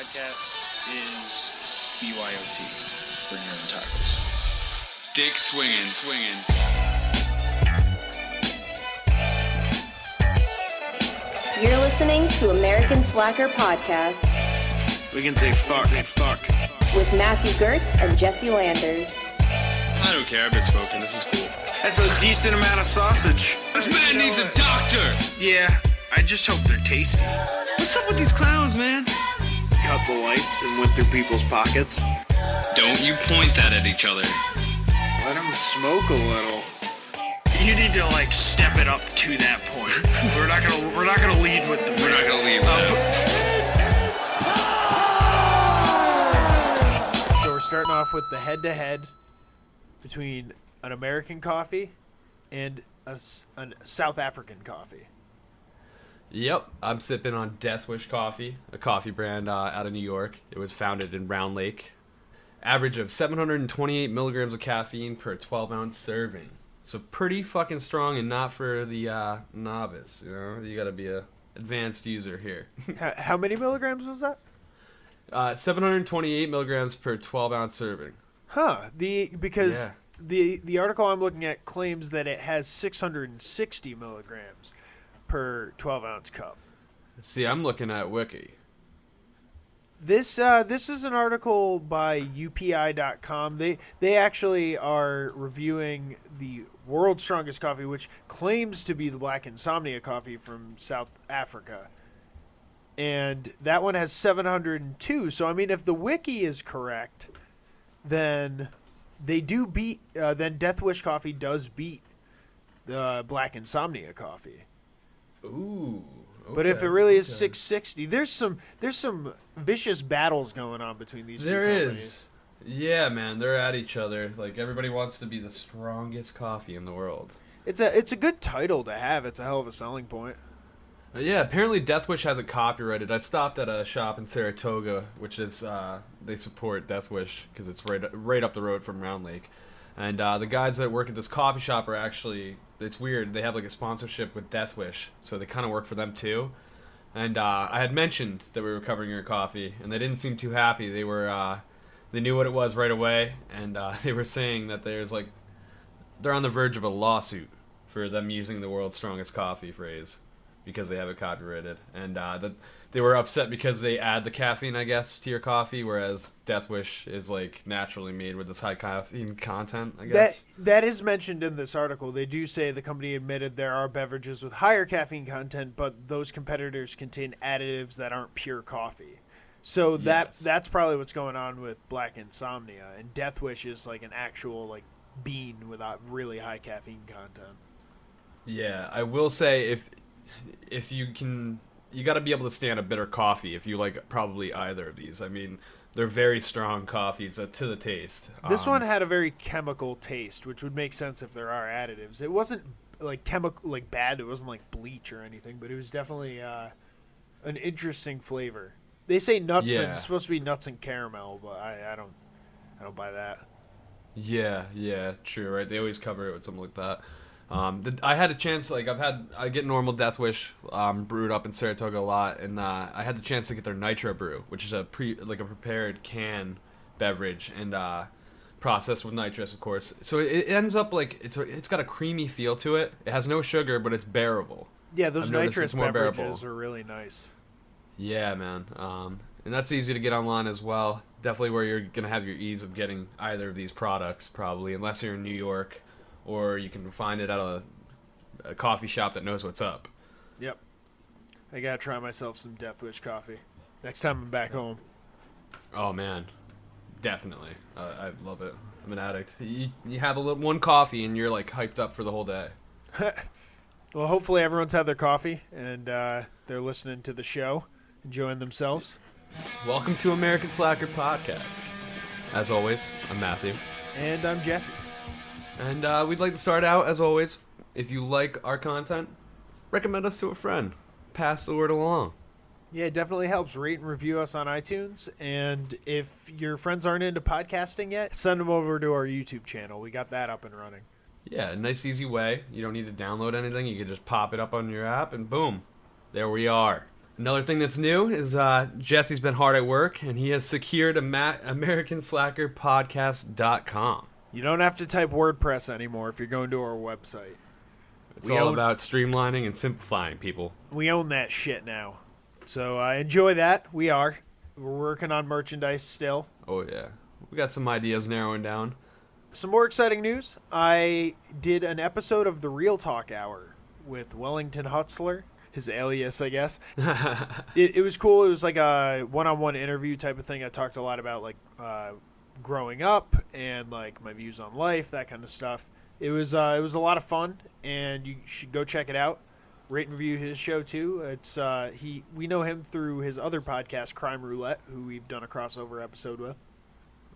podcast is BYOT. Bring your own tacos. Dick swinging. You're listening to American Slacker Podcast We can say fuck. with Matthew Gertz and Jesse Landers. I don't care if it's spoken. This is cool. That's a decent amount of sausage. This man needs a doctor. Yeah, I just hope they're tasty. What's up with these clowns, man? Cut the lights and went through people's pockets. Don't you point that at each other. Let them smoke a little. You need to step it up to that point. We're not gonna lead with the. We're not gonna leave that. So we're starting off with the head-to-head between an American coffee and a South African coffee. Yep, I'm sipping on Death Wish coffee, a coffee brand out of New York. It was founded in Round Lake. Average of 728 milligrams of caffeine per 12-ounce serving. So pretty fucking strong and not for the novice. You know, you got to be a advanced user here. How many milligrams was that? 728 milligrams per 12-ounce serving. Because the article I'm looking at claims that it has 660 milligrams per 12-ounce cup. See, I'm looking at Wiki. This is an article by UPI.com. They actually are reviewing the world's strongest coffee, which claims to be the Black Insomnia coffee from South Africa. And that one has 702. So, I mean, if the wiki is correct, then they do beat, then Death Wish coffee does beat the Black Insomnia coffee. Ooh. Okay, But if it really is 660, there's some vicious battles going on between these two companies. There is. Yeah, man, they're at each other. Like, everybody wants to be the strongest coffee in the world. It's a good title to have. It's a hell of a selling point. Yeah, apparently Death Wish has it copyrighted. I stopped at a shop in Saratoga, which is they support Death Wish because it's right up the road from Round Lake, and the guys that work at this coffee shop are actually, it's weird. They have like a sponsorship with Death Wish, so they kind of work for them too. And I had mentioned that we were covering your coffee, and they didn't seem too happy. They were they knew what it was right away, and they were saying that they're on the verge of a lawsuit for them using the world's strongest coffee phrase, because they have it copyrighted, and that they were upset because they add the caffeine, I guess, to your coffee, whereas Death Wish is like naturally made with this high caffeine content, I guess. That is mentioned in this article. They do say the company admitted there are beverages with higher caffeine content, but those competitors contain additives that aren't pure coffee. So that's probably what's going on with Black Insomnia, and Death Wish is like an actual bean without really high caffeine content. Yeah, I will say if you can, you got to be able to stand a bitter coffee if you like probably either of these. I mean, they're very strong coffees to the taste. This one had a very chemical taste, which would make sense if there are additives. It wasn't bad. It wasn't like bleach or anything, but it was definitely an interesting flavor. They say nuts and it's supposed to be nuts and caramel, but I don't buy that. Yeah, true, right? They always cover it with something like that. I had a chance, I get normal Death Wish brewed up in Saratoga a lot, and I had the chance to get their Nitro Brew, which is a prepared can beverage and processed with nitrous, of course. So it ends up it's got a creamy feel to it. It has no sugar, but it's bearable. Yeah, those nitrous beverages bearable. are really nice. Yeah, man. And that's easy to get online as well. Definitely where you're going to have your ease of getting either of these products, probably, unless you're in New York. Or you can find it at a coffee shop that knows what's up. Yep. I gotta try myself some Death Wish coffee next time I'm back home. Oh, man. Definitely. I love it. I'm an addict. You have one coffee and you're hyped up for the whole day. Well, hopefully everyone's had their coffee and they're listening to the show, enjoying themselves. Welcome to American Slacker Podcast. As always, I'm Matthew. And I'm Jesse. And we'd like to start out, as always, if you like our content, recommend us to a friend. Pass the word along. Yeah, it definitely helps. Rate and review us on iTunes. And if your friends aren't into podcasting yet, send them over to our YouTube channel. We got that up and running. Yeah, nice, easy way. You don't need to download anything. You can just pop it up on your app, and boom, there we are. Another thing that's new is Jesse's been hard at work, and he has secured AmericanSlackerPodcast.com. You don't have to type WordPress anymore if you're going to our website. It's all about streamlining and simplifying, people. We own that shit now. So enjoy that. We're working on merchandise still. Oh, yeah. We got some ideas narrowing down. Some more exciting news. I did an episode of the Real Talk Hour with Wellington Hutzler, his alias, I guess. It was cool. It was like a one-on-one interview type of thing. I talked a lot about like growing up and like my views on life, that kind of stuff. It was a lot of fun, and you should go check it out. Rate and review his show too. It's we know him through his other podcast, Crime Roulette, who we've done a crossover episode with.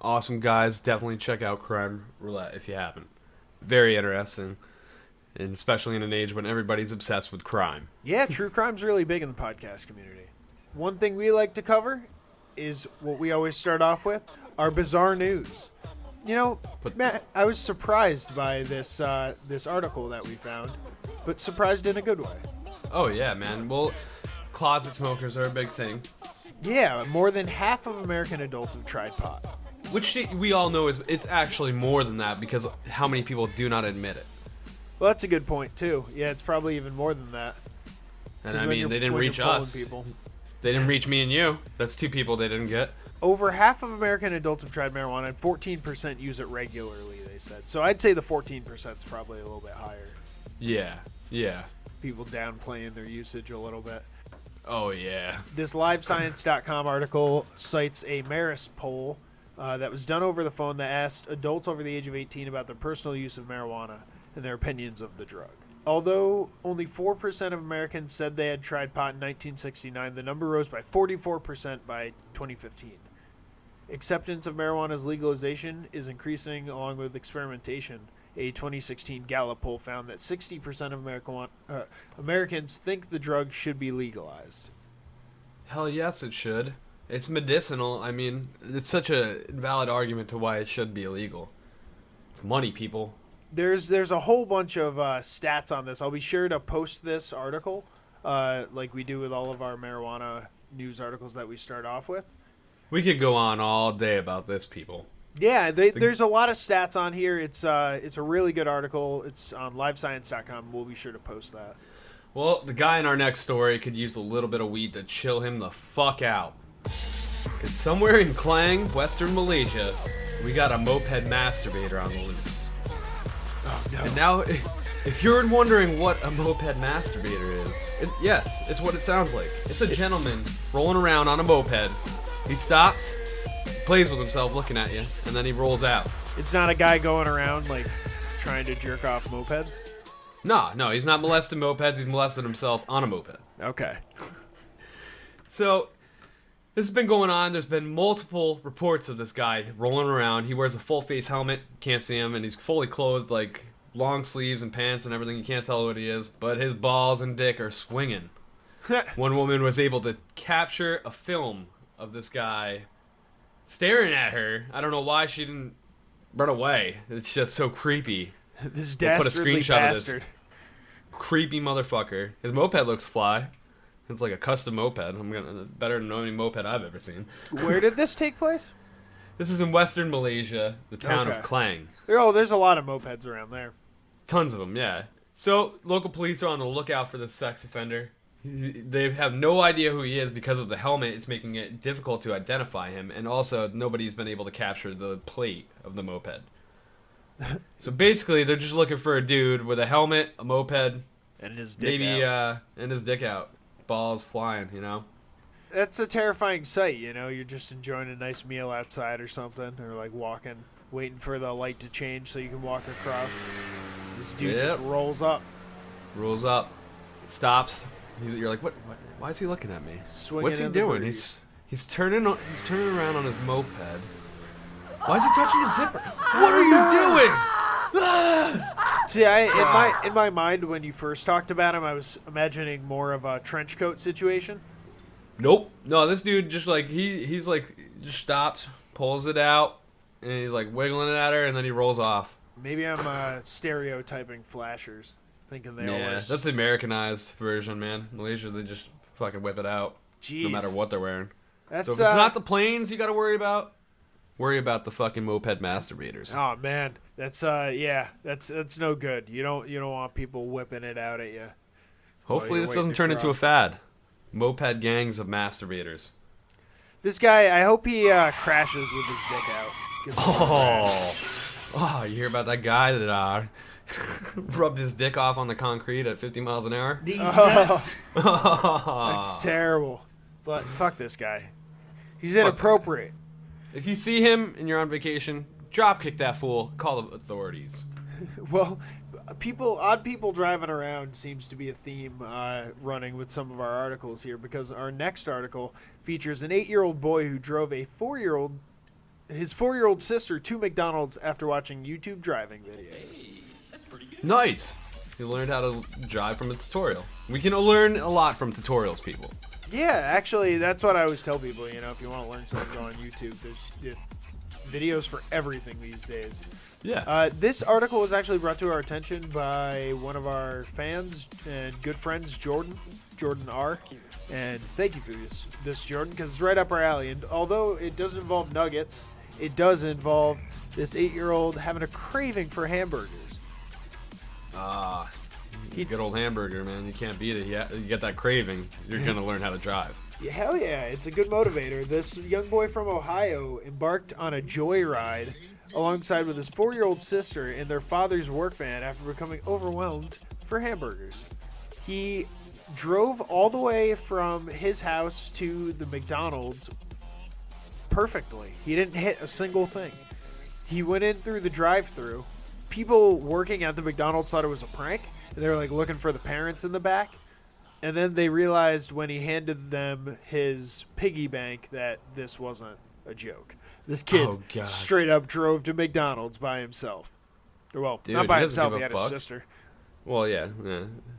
Awesome, guys. Definitely check out Crime Roulette if you haven't. Very interesting, and especially in an age when everybody's obsessed with crime. Yeah, true crime's really big in the podcast community. One thing we like to cover is what we always start off with, our bizarre news. You know, Matt, I was surprised by this article that we found, but surprised in a good way. Oh, yeah, man. Well, closet smokers are a big thing. Yeah, more than half of American adults have tried pot. Which we all know it's actually more than that because how many people do not admit it. Well, that's a good point, too. Yeah, it's probably even more than that. And I mean, they didn't reach us. People. They didn't reach me and you. That's two people they didn't get. Over half of American adults have tried marijuana, and 14% use it regularly, they said. So I'd say the 14% is probably a little bit higher. Yeah. People downplaying their usage a little bit. Oh, yeah. This LiveScience.com article cites a Marist poll that was done over the phone that asked adults over the age of 18 about their personal use of marijuana and their opinions of the drug. Although only 4% of Americans said they had tried pot in 1969, the number rose by 44% by 2015. Acceptance of marijuana's legalization is increasing along with experimentation. A 2016 Gallup poll found that 60% of Americans think the drug should be legalized. Hell yes, it should. It's medicinal. I mean, it's such a valid argument to why it should be illegal. It's money, people. There's a whole bunch of stats on this. I'll be sure to post this article, like we do with all of our marijuana news articles that we start off with. We could go on all day about this, people. Yeah, there's a lot of stats on here. It's a really good article. It's on livescience.com. We'll be sure to post that. Well, the guy in our next story could use a little bit of weed to chill him the fuck out. It's somewhere in Klang, Western Malaysia, we got a moped masturbator on the loose. Oh, no. And now, if you're wondering what a moped masturbator is, yes, it's what it sounds like. It's a gentleman rolling around on a moped. He stops, plays with himself looking at you, and then he rolls out. It's not a guy going around, like, trying to jerk off mopeds? No, he's not molesting mopeds. He's molesting himself on a moped. Okay. So, this has been going on. There's been multiple reports of this guy rolling around. He wears a full-face helmet. Can't see him. And he's fully clothed, like, long sleeves and pants and everything. You can't tell what he is. But his balls and dick are swinging. One woman was able to capture a film of this guy staring at her. I don't know why she didn't run away. It's just so creepy. This We'll put a dastardly screenshot bastard. of this creepy motherfucker. His moped looks fly. It's like a custom moped. Better than any moped I've ever seen. Where did this take place? This is in Western Malaysia, the town Okay. of Klang. Oh, there's a lot of mopeds around there. Tons of them, yeah. So, local police are on the lookout for this sex offender. They have no idea who he is because of the helmet. It's making it difficult to identify him. And also, nobody's been able to capture the plate of the moped. So basically, they're just looking for a dude with a helmet, a moped, And his dick out. and his dick out. Balls flying, you know? That's a terrifying sight, you know? You're just enjoying a nice meal outside or something, or like walking, waiting for the light to change so you can walk across. This dude Yep. just rolls up, Rolls up, stops. You're like, what? Why is he looking at me? swinging What's he in the doing? breeze. He's turning around on his moped. Why is he touching his zipper? What are you doing? See, in my mind, when you first talked about him, I was imagining more of a trench coat situation. Nope. No, this dude just like he's like just stops, pulls it out, and he's like wiggling it at her, and then he rolls off. Maybe I'm stereotyping flashers, thinking they Yeah, always... that's the Americanized version, man. Malaysia, they just fucking whip it out. Jeez. No matter what they're wearing. That's, So if it's not the planes you got to worry about the fucking moped masturbators. Oh man, that's that's no good. You don't want people whipping it out at you. Hopefully you're this doesn't waiting to turn into a cross. fad. Moped gangs of masturbators. This guy, I hope he crashes with his dick out. Gets Oh, you hear about that guy that rubbed his dick off on the concrete at 50 miles an hour? That's terrible. But fuck this guy. He's inappropriate. If you see him and you're on vacation, drop kick that fool. Call the authorities. Well, odd people driving around seems to be a theme running with some of our articles here, because our next article features an 8-year-old boy who drove his 4-year-old sister to McDonald's after watching YouTube driving videos. Nice. You learned how to drive from a tutorial. We can learn a lot from tutorials, people. Yeah, actually, that's what I always tell people. If you want to learn something, go on YouTube. There's videos for everything these days. Yeah. This article was actually brought to our attention by one of our fans and good friends, Jordan R. And thank you for this Jordan, because it's right up our alley. And although it doesn't involve nuggets, it does involve this 8-year-old having a craving for hamburgers. Good old hamburger, man. You can't beat it. You get that craving, you're going to learn how to drive. Yeah, hell yeah, it's a good motivator. This young boy from Ohio embarked on a joyride alongside with his 4-year-old sister in their father's work van after becoming overwhelmed for hamburgers. He drove all the way from his house to the McDonald's perfectly. He didn't hit a single thing. He went in through the drive-thru. People working at the McDonald's thought it was a prank, and they were like looking for the parents in the back. And then they realized when he handed them his piggy bank that this wasn't a joke. This kid straight up drove to McDonald's by himself. Well, Dude, not by he doesn't himself, give he a had a fuck. sister. Well, yeah.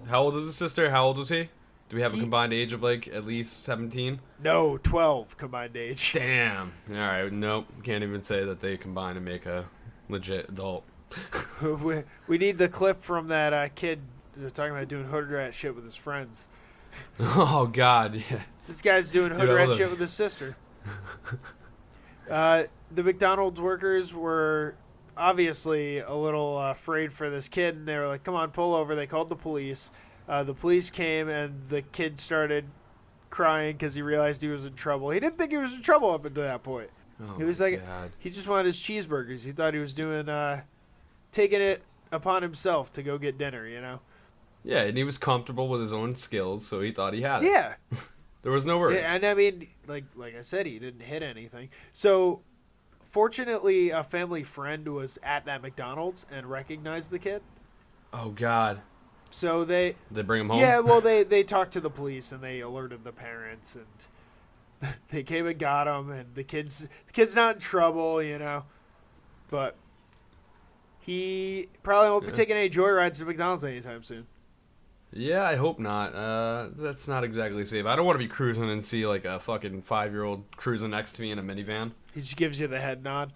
How old is his sister? How old was he? Do we have a combined age of at least 17? No, 12 combined age. Damn. All right. Nope. Can't even say that they combine to make a legit adult. We need the clip from that kid talking about doing hood rat shit with his friends. Oh, God. Yeah. This guy's doing hood rat shit with his sister. The McDonald's workers were obviously a little afraid for this kid, and they were like, come on, pull over. They called the police. The police came, and the kid started crying because he realized he was in trouble. He didn't think he was in trouble up until that point. Oh, He was like, God. he just wanted his cheeseburgers. He thought he was doing, taking it upon himself to go get dinner, Yeah, and he was comfortable with his own skills, so he thought he had it. Yeah. There was no worries. Yeah, and I mean, like I said, he didn't hit anything. So, fortunately, a family friend was at that McDonald's and recognized the kid. Oh, God. So they They bring him home? Yeah, well, they talked to the police and they alerted the parents, and they came and got him, and the kid's not in trouble, but he probably won't be taking any joyrides to McDonald's anytime soon. Yeah, I hope not. That's not exactly safe. I don't want to be cruising and see a fucking 5-year-old cruising next to me in a minivan. He just gives you the head nod.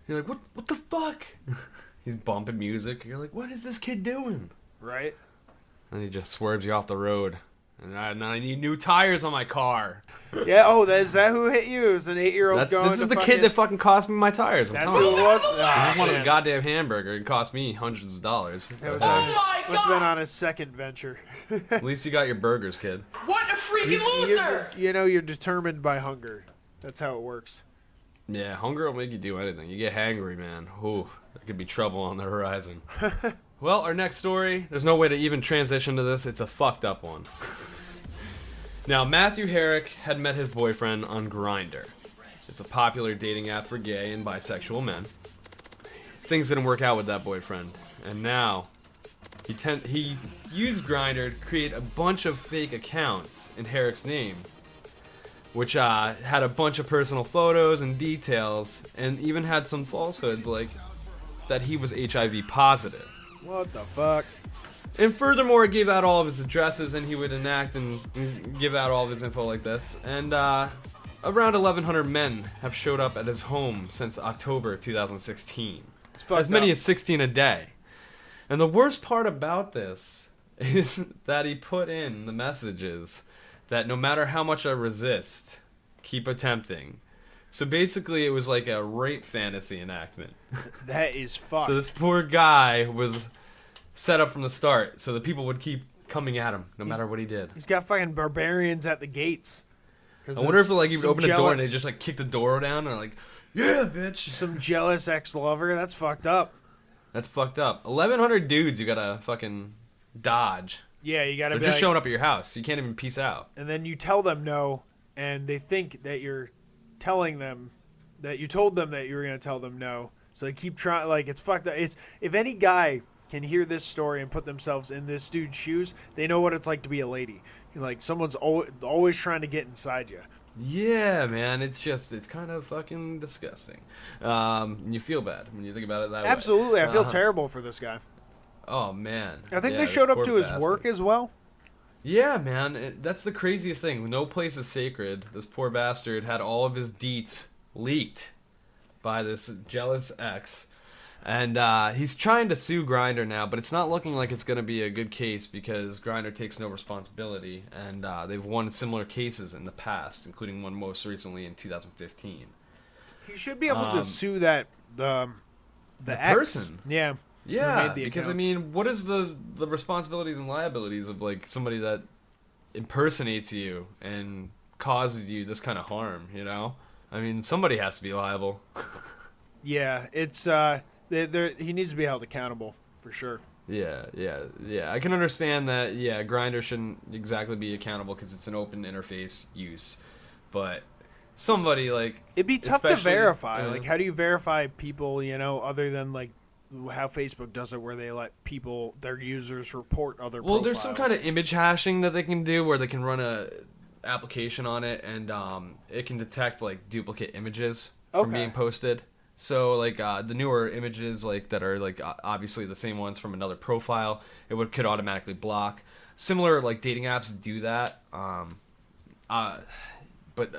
You're like, what the fuck? He's bumping music. You're like, what is this kid doing? Right? And he just swerves you off the road. And I need new tires on my car. Yeah, is that who hit you? It was an 8-year-old going This is to the kid that fucking cost me my tires. That's who it was? I wanted a goddamn hamburger. It cost me hundreds of dollars. That was must have been on his second venture. At least you got your burgers, kid. What a freaking loser! You're determined by hunger. That's how it works. Yeah, hunger will make you do anything. You get hangry, man. Ooh, there could be trouble on the horizon. Well, our next story, there's no way to even transition to this. It's a fucked up one. Now, Matthew Herrick had met his boyfriend on Grindr. It's a popular dating app for gay and bisexual men. Things didn't work out with that boyfriend, and now he used Grindr to create a bunch of fake accounts in Herrick's name, which had a bunch of personal photos and details, and even had some falsehoods like that he was HIV positive. What the fuck? And furthermore, it gave out all of his addresses, and he would enact and give out all of his info like this. And around 1,100 men have showed up at his home since October 2016. As many as 16 a day. And the worst part about this is that he put in the messages that no matter how much I resist, keep attempting. So basically, it was like a rape fantasy enactment. That is fucked. So this poor guy was set up from the start, so the people would keep coming at him no matter what he did. He's got fucking barbarians at the gates. I wonder if like he would some open a door and they jealous- just like kick the door down and like, yeah, bitch. some jealous ex-lover. That's fucked up. That's fucked up. 1,100 dudes you gotta fucking dodge. Yeah, you gotta They're be just like, showing up at your house. You can't even peace out. and then you tell them no, and they think that you're telling them that you told them that you were gonna tell them no. So they keep trying. Like, it's fucked up. It's if any guy can hear this story and put themselves in this dude's shoes, they know what it's like to be a lady. Like, someone's always trying to get inside you. Yeah, man. It's kind of fucking disgusting. You feel bad when you think about it that way. Absolutely, I feel terrible for this guy. Oh man. I think Yeah, they this showed up poor to his bastard. work as well. Yeah, man. That's the craziest thing. No place is sacred. This poor bastard had all of his deets leaked by this jealous ex. And he's trying to sue Grindr now, but it's not looking like it's going to be a good case because Grindr takes no responsibility. And they've won similar cases in the past, including one most recently in 2015. He should be able to sue that the ex. person. Yeah. Yeah, made the because I accounts. mean, what is the responsibilities and liabilities of like somebody that impersonates you and causes you this kind of harm? You know, I mean, somebody has to be liable. Yeah, it's he needs to be held accountable for sure. Yeah. I can understand that. Yeah, Grindr shouldn't exactly be accountable because it's an open interface use, but somebody like It'd be tough to especially- verify. Like, how do you verify people? You know, other than like how Facebook does it, where they let people, their users, report other. Well, there's some profiles. kind of image hashing that they can do where they can run a application on it and it can detect like duplicate images from Okay. being posted. So like the newer images like that are like obviously the same ones from another profile, could automatically block. Similar like dating apps do that, but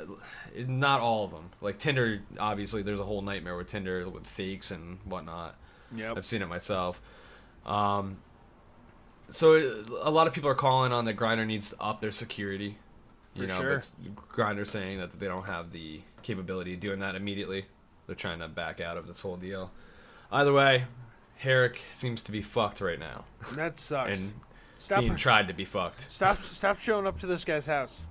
not all of them. Like Tinder, obviously there's a whole nightmare with Tinder with fakes and whatnot. Yep. I've seen it myself. So a lot of people are calling on that Grindr needs to up their security. For sure. But Grindr's saying that they don't have the capability of doing that immediately. They're trying to back out of this whole deal. Either way, Herrick seems to be fucked right now. That sucks. And Stop. being tried to be fucked. Stop showing up to this guy's house.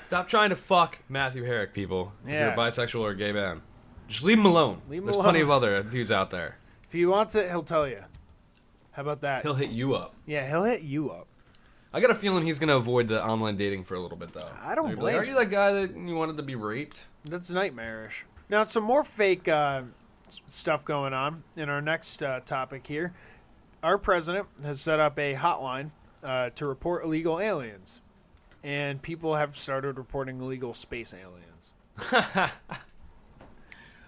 Stop trying to fuck Matthew Herrick, people. If you're Yeah. a bisexual or gay man. Just leave him alone. Leave him There's alone. plenty of other dudes out there. If he wants it, he'll tell you. How about that? He'll hit you up. Yeah, he'll hit you up. I got a feeling he's going to avoid the online dating for a little bit, though. I don't He'll be blame Are him. you that guy that you wanted to be raped? That's nightmarish. Now, some more fake stuff going on in our next topic here. Our president has set up a hotline to report illegal aliens, and people have started reporting illegal space aliens.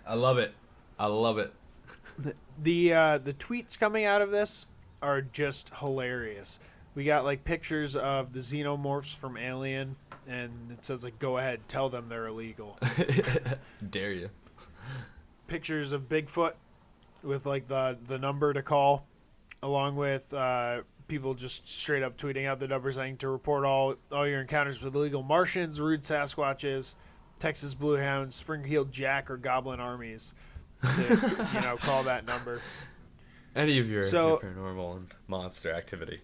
I love it. I love it. The tweets coming out of this are just hilarious. We got like pictures of the xenomorphs from Alien, and it says like, "Go ahead, tell them they're illegal." Dare you. Pictures of Bigfoot with like the number to call, along with people just straight up tweeting out the number saying to report all your encounters with illegal Martians, rude Sasquatches, Texas Bluehounds, Spring-Heeled Jack, or Goblin armies. To, call that number. Any of your So- paranormal and monster activity.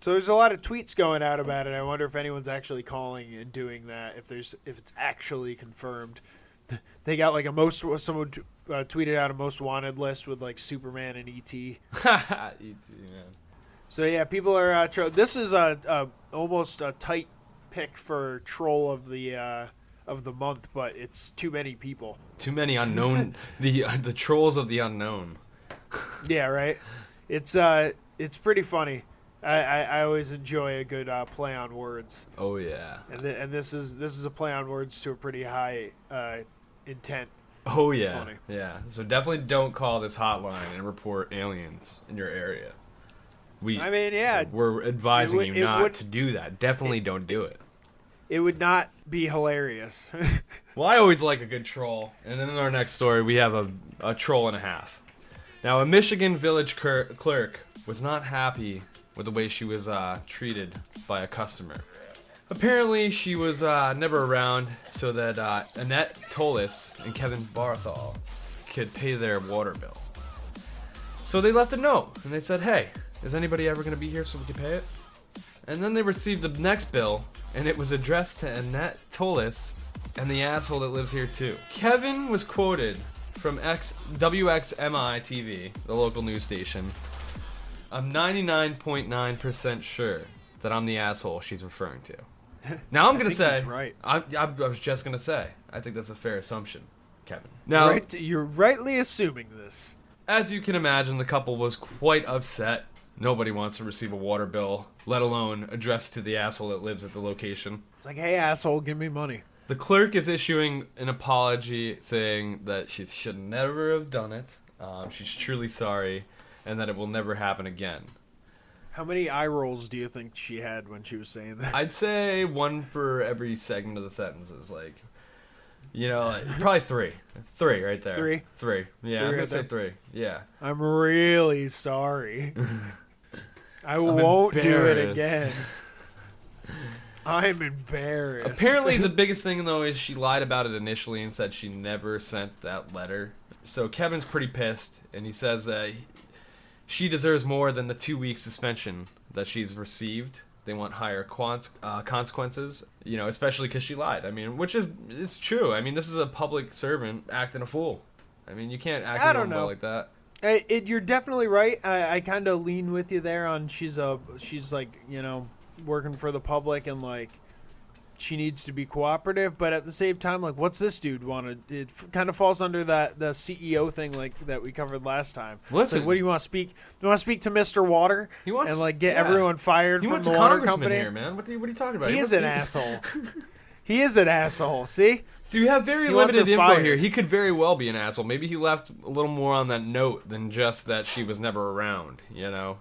So there's a lot of tweets going out about it. I wonder if anyone's actually calling and doing that. If it's actually confirmed. They got like someone tweeted out a most wanted list with like Superman and ET. E.T., man. So yeah, people are. This is almost a tight pick for troll of the month, but it's too many people. Too many unknown. the trolls of the unknown. Yeah, right. It's pretty funny. I always enjoy a good play on words, Oh yeah. and this is a play on words to a pretty high intent. Oh yeah. funny. Yeah. So definitely don't call this hotline and report aliens in your area. I mean, yeah, We're advising It would- you it not would- to do that. Definitely don't do it. it would not be hilarious. Well, I always like a good troll. And then in our next story, we have a troll and a half. Now, a Michigan village clerk was not happy with the way she was treated by a customer. Apparently, she was never around so that Annette Tolis and Kevin Barthol could pay their water bill. So they left a note, and they said, hey, is anybody ever going to be here so we can pay it? And then they received the next bill, and it was addressed to Annette Tolis and the asshole that lives here too. Kevin was quoted from WXMI TV, the local news station. I'm 99.9% sure that I'm the asshole she's referring to. Now I'm going to say, he's right. I was just going to say, I think that's a fair assumption, Kevin. Now, You're rightly assuming this. as you can imagine, the couple was quite upset. Nobody wants to receive a water bill, let alone addressed to the asshole that lives at the location. It's like, hey, asshole, give me money. The clerk is issuing an apology saying that she should never have done it. She's truly sorry, and that it will never happen again. How many eye rolls do you think she had when she was saying that? I'd say one for every segment of the sentences. Like, probably three. Three right there. Three. Yeah, I'm going to say three. Yeah. I'm really sorry. I won't do it embarrassed. again. I'm embarrassed. Apparently, the biggest thing, though, is she lied about it initially and said she never sent that letter. So Kevin's pretty pissed, and he says she deserves more than the 2-week suspension that she's received. They want higher consequences, especially because she lied. I mean, which is true. I mean, this is a public servant acting a fool. I mean, you can't act normal like that. You're definitely right. I kind of lean with you there on she's like, working for the public and like she needs to be cooperative, but at the same time, like, what's this dude want to? It kind of falls under the CEO thing like that we covered last time. Listen, like, what do you want to speak? You want to speak to Mr. Water and like get everyone fired he from wants the a water congressman company? here, man. What are you talking about? He is an asshole. He is an asshole. See? So you have very limited info here. He could very well be an asshole. Maybe he left a little more on that note than just that she was never around.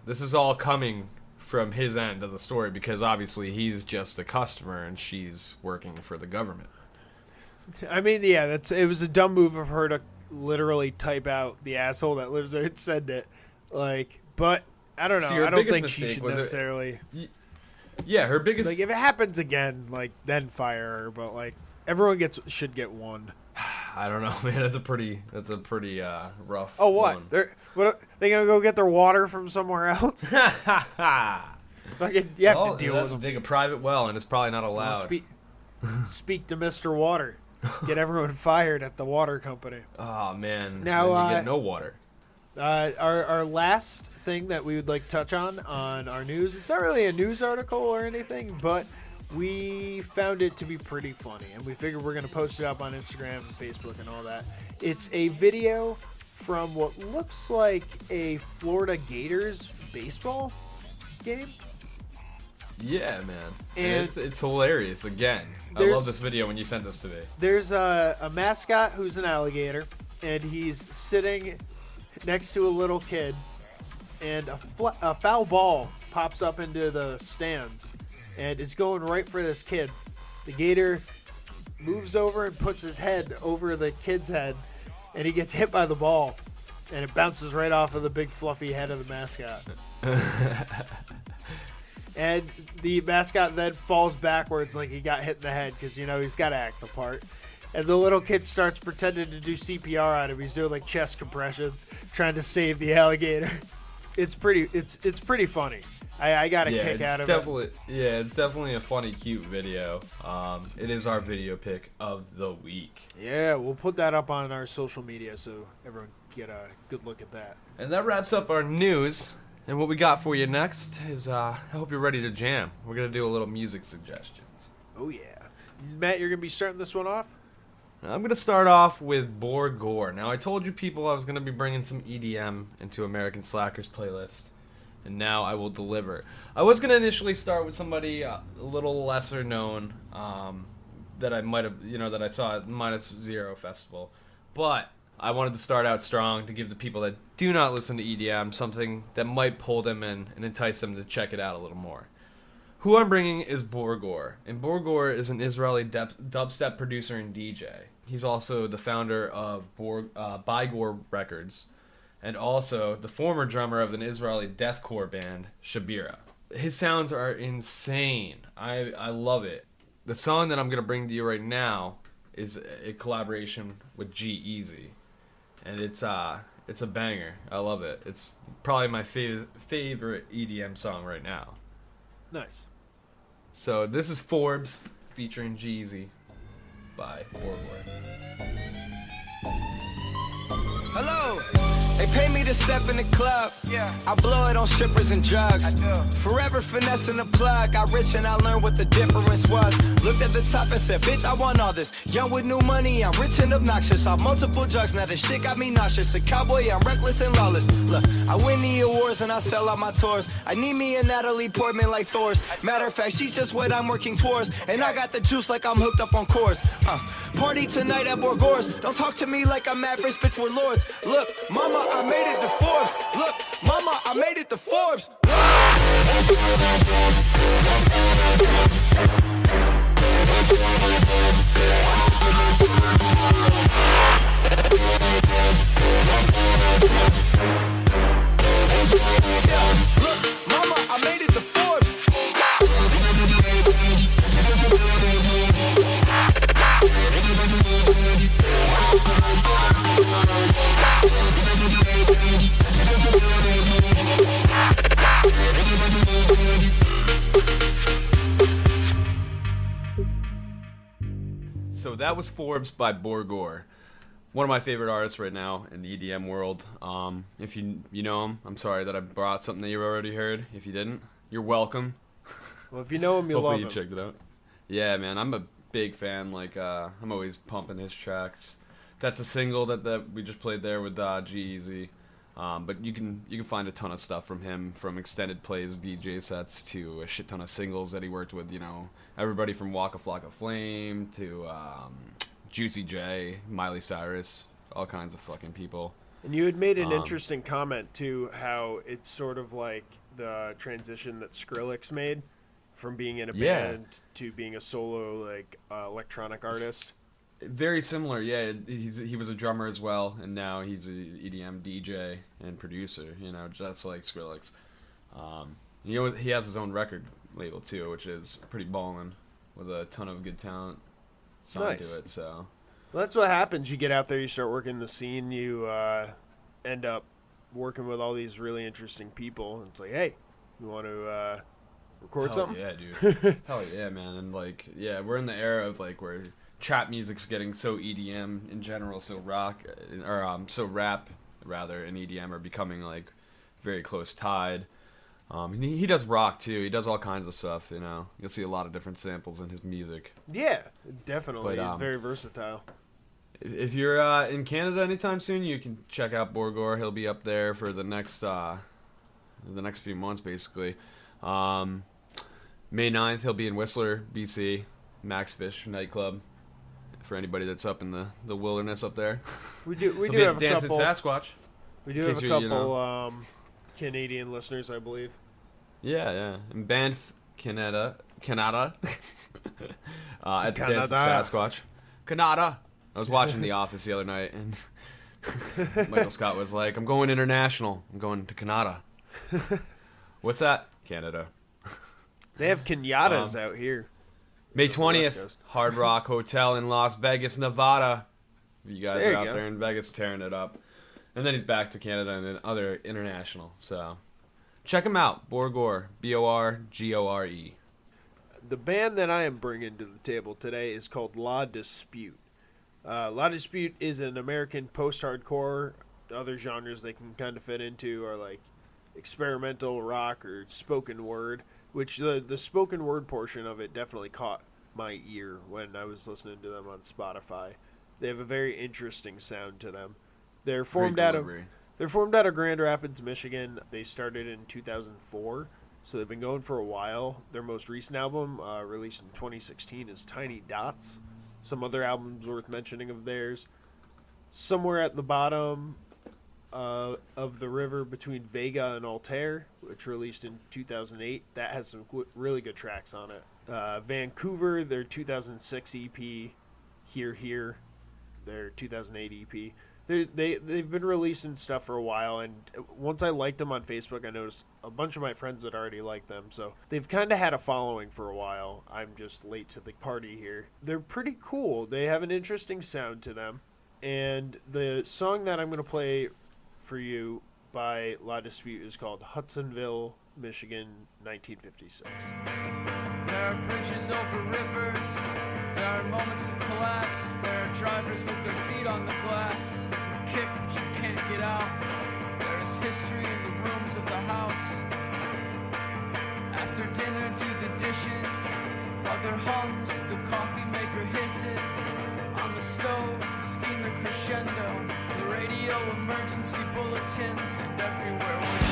This is all coming from his end of the story because obviously he's just a customer and she's working for the government. I mean, yeah, it was a dumb move of her to literally type out the asshole that lives there and send it. Like, but I don't know. So I don't think she should necessarily. Yeah, her biggest. Like, if it happens again, like, then fire her. But like, everyone should get one. I don't know, man. That's a pretty rough. Oh, what? One. They gonna go get their water from somewhere else? You have to deal with them. Dig a private well, and it's probably not allowed. Speak to Mr. Water. Get everyone fired at the water company. Oh man! Now then you get no water. Our last thing that we would like to touch on our news. It's not really a news article or anything, but we found it to be pretty funny, and we figured we're going to post it up on Instagram and Facebook and all that. It's a video from what looks like a Florida Gators baseball game. Yeah, man. And it's hilarious. Again, I love this video when you sent this to me. There's a mascot who's an alligator, and he's sitting next to a little kid, and a foul ball pops up into the stands, and it's going right for this kid. The gator moves over and puts his head over the kid's head, and he gets hit by the ball, and it bounces right off of the big fluffy head of the mascot. And the mascot then falls backwards like he got hit in the head because, he's got to act the part. And the little kid starts pretending to do CPR on him. He's doing like chest compressions, trying to save the alligator. It's pretty funny. I got a kick out of it. Yeah, it's definitely a funny, cute video. It is our video pick of the week. Yeah, we'll put that up on our social media so everyone can get a good look at that. And that wraps up our news. And what we got for you next is, I hope you're ready to jam. We're going to do a little music suggestions. Oh, yeah. Matt, you're going to be starting this one off? I'm going to start off with Bor Gore. Now, I told you people I was going to be bringing some EDM into American Slackers playlist. And now I will deliver. I was going to initially start with somebody a little lesser known that I might have, that I saw at Minus Zero Festival. But I wanted to start out strong to give the people that do not listen to EDM something that might pull them in and entice them to check it out a little more. Who I'm bringing is Bor Gore, and Bor Gore is an Israeli dubstep producer and DJ. He's also the founder of Bygore Records, and also the former drummer of an Israeli deathcore band, Shabira. His sounds are insane. I love it. The song that I'm gonna bring to you right now is a collaboration with G-Eazy, and it's a banger. I love it. It's probably my favorite EDM song right now. Nice. So this is Forbes featuring G-Eazy by Borgore. Hello. They pay me to step in the club. Yeah. I blow it on strippers and drugs. I do. Forever finessing the plug. Got rich and I learned what the difference was. Looked at the top and said, bitch, I want all this. Young with new money, I'm rich and obnoxious. Off multiple drugs, now the shit got me nauseous. A cowboy, I'm reckless and lawless. Look, I win the awards and I sell out my tours. I need me a Natalie Portman like Thor's. Matter of fact, she's just what I'm working towards. And I got the juice like I'm hooked up on cords. Party tonight at Borgore's. Don't talk to me like I'm average, bitch, we're lords. Look, mama, I made it to Forbes. Look, mama, I made it to Forbes. Look, mama, I made it to Forbes. So that was Forbes by Borgore. One of my favorite artists right now in the EDM world. If you know him, I'm sorry that I brought something that you already heard. If you didn't, you're welcome. Well, if you know him, you'll love him. Hopefully you checked it out. Yeah, man, I'm a big fan. Like, I'm always pumping his tracks. That's a single that we just played there with G-Eazy. But you can find a ton of stuff from him, from extended plays, DJ sets, to a shit ton of singles that he worked with. You know, everybody from Waka Flocka Flame to Juicy J, Miley Cyrus, all kinds of fucking people. And you had made an interesting comment too, how it's sort of like the transition that Skrillex made from being in a band to being a solo electronic artist. Very similar, yeah. He was a drummer as well, and now he's a EDM DJ and producer. You know, just like Skrillex. He has his own record label too, which is pretty ballin', with a ton of good talent signed to it. So, well, that's what happens. You get out there, you start working the scene, you end up working with all these really interesting people. And it's like, hey, you want to record something? Yeah, dude. Hell yeah, man. And we're in the era of where trap music's getting so EDM in general, so rock, or so rap rather, and EDM are becoming very close tied. He does rock too. He does all kinds of stuff. You know, you'll see a lot of different samples in his music. Yeah, definitely. But, he's very versatile. If you're in Canada anytime soon, you can check out Borgore. He'll be up there for the next few months, basically. May 9th, he'll be in Whistler, BC, Max Fish nightclub. For anybody that's up in the wilderness up there, we do have a couple. Sasquatch. We do have a couple Canadian listeners, I believe. Yeah. And Banff, Canada. At the Dance of Sasquatch. Canada. I was watching The Office the other night, and Michael Scott was like, "I'm going international. I'm going to Canada." What's that? Canada. They have Canadas out here. May 20th, Hard Rock Hotel in Las Vegas, Nevada. You guys are out there in Vegas tearing it up. And then he's back to Canada and then other international. So check him out. Borgore, Borgore. The band that I am bringing to the table today is called La Dispute. La Dispute is an American post-hardcore. Other genres they can kind of fit into are like experimental rock or spoken word, which the spoken word portion of it definitely caught my ear when I was listening to them on Spotify. They have a very interesting sound to them. They're formed out of Grand Rapids, Michigan. They started in 2004, so they've been going for a while. Their most recent album, released in 2016, is Tiny Dots. Some other albums worth mentioning of theirs: Somewhere at the Bottom of the River Between Vega and Altair, which released in 2008. That has some really good tracks on it. Vancouver, their 2006 EP, Here, their 2008 EP. They've been releasing stuff for a while, and once I liked them on Facebook, I noticed a bunch of my friends had already liked them, so they've kind of had a following for a while. I'm just late to the party here. They're pretty cool. They have an interesting sound to them, and the song that I'm going to play for you by La Dispute is called Hudsonville, Michigan, 1956. There are bridges over rivers, there are moments of collapse, there are drivers with their feet on the glass, you kick but you can't get out, there is history in the rooms of the house. After dinner do the dishes, mother hums, the coffee maker hisses, on the stove, the steamer crescendo, the radio emergency bulletins, and everywhere wind.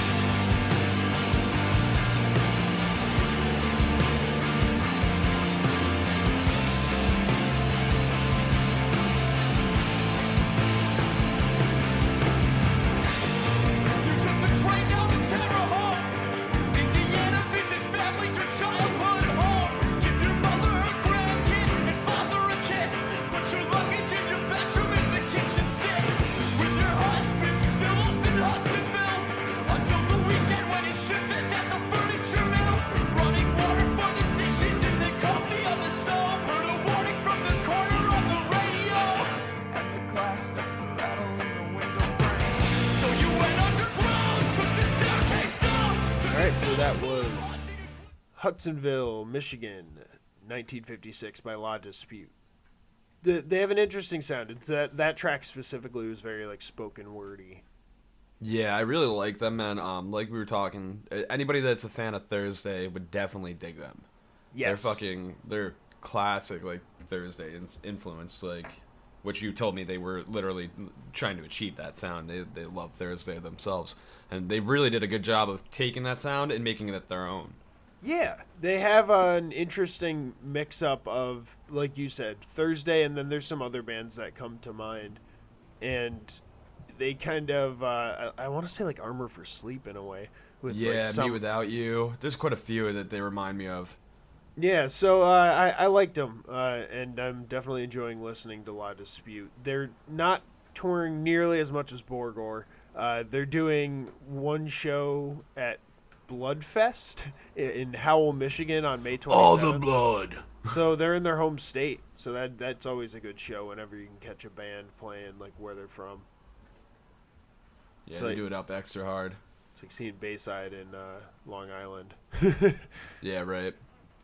So that was Hudsonville, Michigan, 1956 by La Dispute. They have an interesting sound. That track specifically was very like spoken wordy. Yeah, I really like them, man. Like we were talking, anybody that's a fan of Thursday would definitely dig them. Yes. They're classic like Thursday influence, like which you told me they were literally trying to achieve that sound. They love Thursday themselves. And they really did a good job of taking that sound and making it their own. Yeah, they have an interesting mix-up of, like you said, Thursday, and then there's some other bands that come to mind. And they kind of, I want to say like Armor for Sleep in a way. With Yeah, like Me Without You. There's quite a few that they remind me of. Yeah, so I liked them, and I'm definitely enjoying listening to La Dispute. They're not touring nearly as much as Borgore. They're doing one show at Bloodfest in Howell, Michigan on May 27th. All the blood. So they're in their home state. So that's always a good show whenever you can catch a band playing like where they're from. Yeah, So they do it up extra hard. It's like seeing Bayside in Long Island. Yeah, right.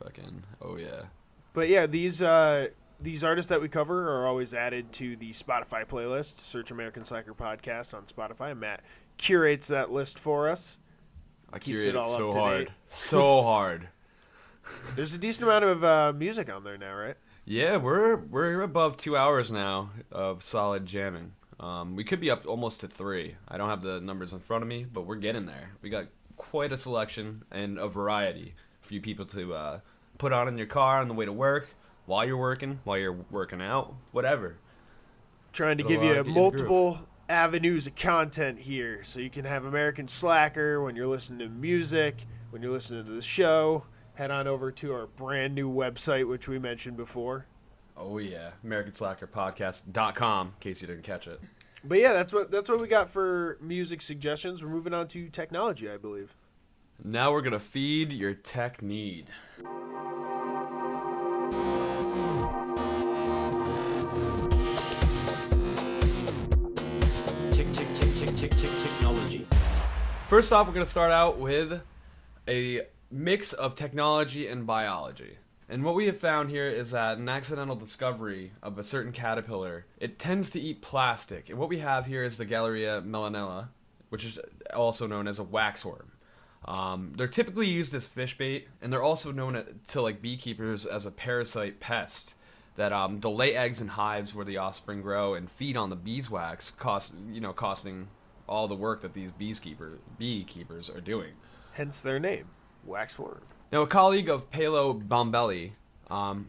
Fucking, oh yeah. But yeah, these artists that we cover are always added to the Spotify playlist. Search American Slacker Podcast on Spotify. Matt curates that list for us. I Keeps curate it all it so up to hard. date. So hard. There's a decent amount of music on there now, right? Yeah, we're above 2 hours now of solid jamming. We could be up almost to 3. I don't have the numbers in front of me, but we're getting there. We got quite a selection and a variety for you people to put on in your car on the way to work, while you're working out, whatever. Trying to It'll, give you get in the multiple avenues of content here, so you can have American Slacker when you're listening to music, when you're listening to the show. Head on over to our brand new website, which we mentioned before. Oh yeah, AmericanSlackerPodcast.com, in case you didn't catch it. But yeah, that's what we got for music suggestions. We're moving on to technology, I believe. Now we're gonna feed your tech need. Technology. First off, we're gonna start out with a mix of technology and biology. And what we have found here is that an accidental discovery of a certain caterpillar, it tends to eat plastic. And what we have here is the Galleria melanella, which is also known as a waxworm. They're typically used as fish bait, and they're also known to like beekeepers as a parasite pest. That they'll lay eggs in hives where the offspring grow and feed on the beeswax, costing all the work that these beekeepers are doing. Hence their name, waxworm. Now, a colleague of Paolo Bombelli,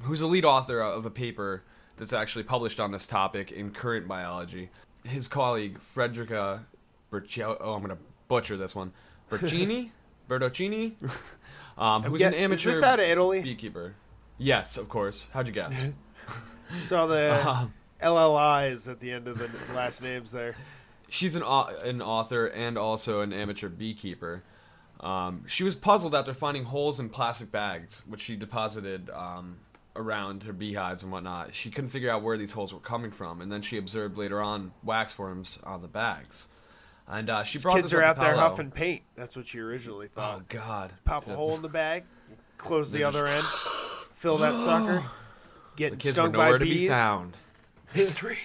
who's the lead author of a paper that's actually published on this topic in Current Biology, his colleague Frederica Berciotti, I'm going to butcher this one, Bertocchini, who's an amateur Is this out of Italy? beekeeper. Yes, of course. How'd you guess? It's all the LLIs at the end of the last names there. She's an author and also an amateur beekeeper. She was puzzled after finding holes in plastic bags, which she deposited around her beehives and whatnot. She couldn't figure out where these holes were coming from, and then she observed later on waxworms on the bags. And she brought Kids this are up out to there Paolo. huffing paint. That's what she originally thought. Oh God! Pop a hole in the bag, close the other end, fill that sucker, The getting kids stung were nowhere by to be bees. found. History.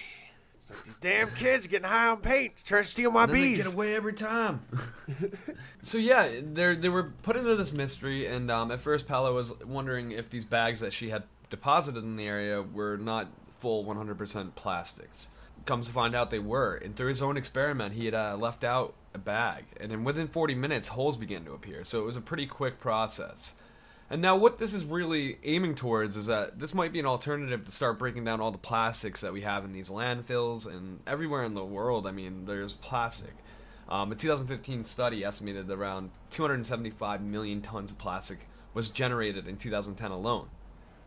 It's like these damn kids getting high on paint, trying to steal my Then they bees. get away every time. So yeah, they were put into this mystery, and at first Paolo was wondering if these bags that she had deposited in the area were not full 100% plastics. Comes to find out they were, and through his own experiment, he had left out a bag, and then within 40 minutes, holes began to appear. So it was a pretty quick process. And now what this is really aiming towards is that this might be an alternative to start breaking down all the plastics that we have in these landfills and everywhere in the world. I mean, there's plastic. A 2015 study estimated that around 275 million tons of plastic was generated in 2010 alone,